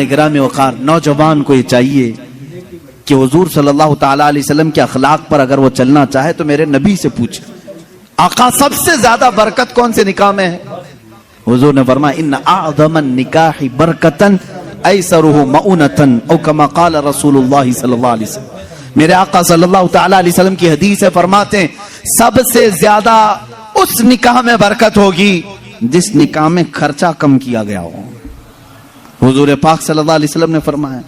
گرامی وقار نوجوان کو یہ چاہیے کہ حضور صلی اللہ تعالی علیہ وسلم کے اخلاق پر اگر وہ چلنا چاہے تو میرے نبی سے پوچھے آقا سب سے زیادہ برکت کون سے نکاح میں ہے؟ حضور نے فرمایا ان اعظم النکاح برکتن ایسرہ مؤنتن او کما قال رسول اللہ صلی اللہ علیہ وسلم. میرے آقا صلی اللہ تعالی علیہ وسلم کی حدیث ہے، فرماتے ہیں سب سے زیادہ اس نکاح میں برکت ہوگی جس نکاح میں خرچہ کم کیا گیا ہو. حضور پاک صلی اللہ علیہ وسلم نے فرمایا.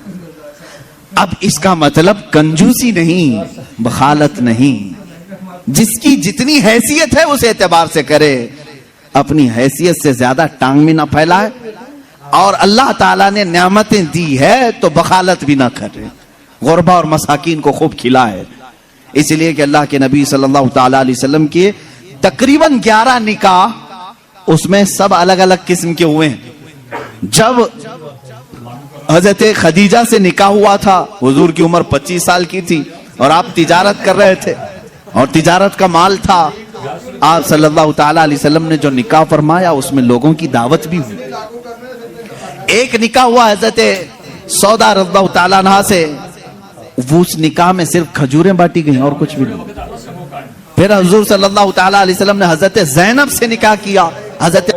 اب اس کا مطلب کنجوسی نہیں، بخالت نہیں، جس کی جتنی حیثیت ہے اس اعتبار سے کرے، اپنی حیثیت سے زیادہ ٹانگ بھی نہ پھیلائے، اور اللہ تعالیٰ نے نعمتیں دی ہے تو بخالت بھی نہ کرے، غربا اور مساکین کو خوب کھلائے. اس لیے کہ اللہ کے نبی صلی اللہ تعالی علیہ وسلم کے تقریباً 11 نکاح اس میں سب الگ الگ قسم کے ہوئے ہیں. جب حضرت خدیجہ سے نکاح ہوا تھا حضور کی عمر 25 سال کی تھی اور آپ تجارت کر رہے تھے اور تجارت کا مال تھا. آپ صلی اللہ تعالی علیہ وسلم نے جو نکاح فرمایا اس میں لوگوں کی دعوت بھی ہوئی. ایک نکاح ہوا حضرت سودا رضی اللہ تعالیٰ عنہ سے، وہ اس نکاح میں صرف کھجوریں بانٹی گئیں اور کچھ بھی نہیں. پھر حضور صلی اللہ تعالی علیہ وسلم نے حضرت زینب سے نکاح کیا، حضرت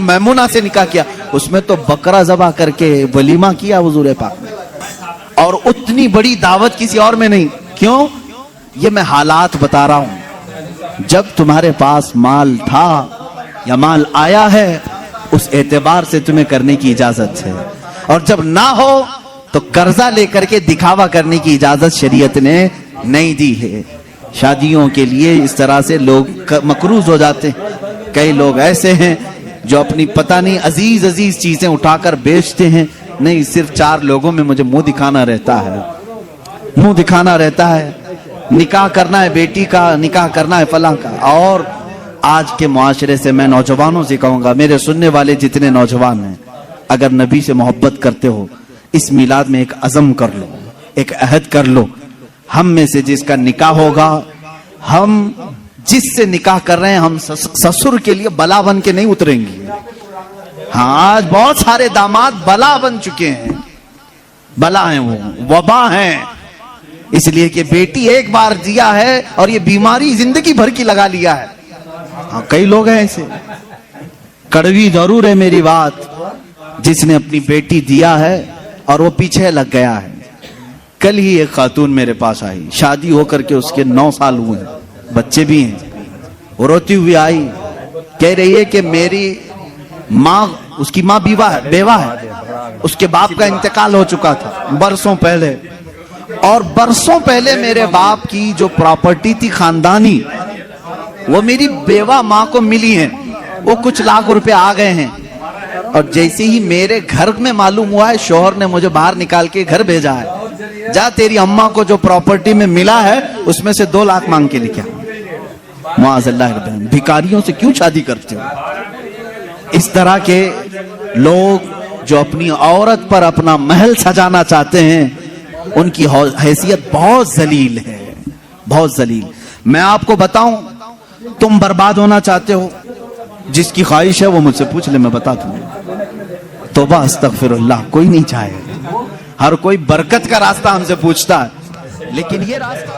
میمونہ سے نکاح کیا، اس میں تو بکرا ذبح کر کے ولیمہ کیا حضور پاک نے، اور اتنی بڑی دعوت کسی اور میں نہیں. کیوں؟ یہ میں حالات بتا رہا ہوں. جب تمہارے پاس مال تھا یا مال آیا ہے اس اعتبار سے تمہیں کرنے کی اجازت ہے، اور جب نہ ہو تو قرضہ لے کر کے دکھاوا کرنے کی اجازت شریعت نے نہیں دی ہے. شادیوں کے لیے اس طرح سے لوگ مقروض ہو جاتے ہیں. کئی لوگ ایسے ہیں جو اپنی پتہ نہیں عزیز عزیز چیزیں اٹھا کر بیچتے ہیں، نہیں صرف 4 لوگوں میں مجھے منہ دکھانا رہتا ہے، منہ دکھانا رہتا ہے، نکاح کرنا ہے بیٹی کا، نکاح کرنا ہے فلاں کا. اور آج کے معاشرے سے میں نوجوانوں سے کہوں گا، میرے سننے والے جتنے نوجوان ہیں، اگر نبی سے محبت کرتے ہو اس میلاد میں ایک عزم کر لو، ایک عہد کر لو. ہم میں سے جس کا نکاح ہوگا، ہم جس سے نکاح کر رہے ہیں، ہم سسر کے لیے بلا بن کے نہیں اتریں گے. ہاں آج بہت سارے داماد بلا بن چکے ہیں، بلا ہیں، وہ وبا ہیں، اس لیے کہ بیٹی ایک بار دیا ہے اور یہ بیماری زندگی بھر کی لگا لیا ہے. ہاں کئی لوگ ہیں ایسے. کڑوی ضرور ہے میری بات، جس نے اپنی بیٹی دیا ہے اور وہ پیچھے لگ گیا ہے. کل ہی ایک خاتون میرے پاس آئی، شادی ہو کر کے اس کے 9 سال ہوئے ہیں، بچے بھی ہیں. وہ روتی ہوئی آئی، کہہ رہی ہے کہ میری ماں، اس کی ماں بیوہ ہے، اس کے باپ کا انتقال ہو چکا تھا برسوں پہلے، اور برسوں پہلے میرے باپ کی جو پراپرٹی تھی خاندانی وہ میری بیوہ ماں کو ملی ہیں، وہ کچھ لاکھ روپے آ گئے ہیں. اور جیسے ہی میرے گھر میں معلوم ہوا ہے، شوہر نے مجھے باہر نکال کے گھر بھیجا ہے، جا تیری اماں کو جو پراپرٹی میں ملا ہے اس میں سے 2 لاکھ مانگ کے لکھا. معاذ اللہ ربنا، بھکاریوں سے کیوں شادی کرتے ہو؟ اس طرح کے لوگ جو اپنی عورت پر اپنا محل سجانا چاہتے ہیں ان کی حیثیت بہت ذلیل ہے، بہت ذلیل. میں آپ کو بتاؤں، تم برباد ہونا چاہتے ہو، جس کی خواہش ہے وہ مجھ سے پوچھ لے، میں بتا دوں. توبہ استغفر اللہ، کوئی نہیں چاہے. ہر کوئی برکت کا راستہ ہم سے پوچھتا ہے، لیکن یہ راستہ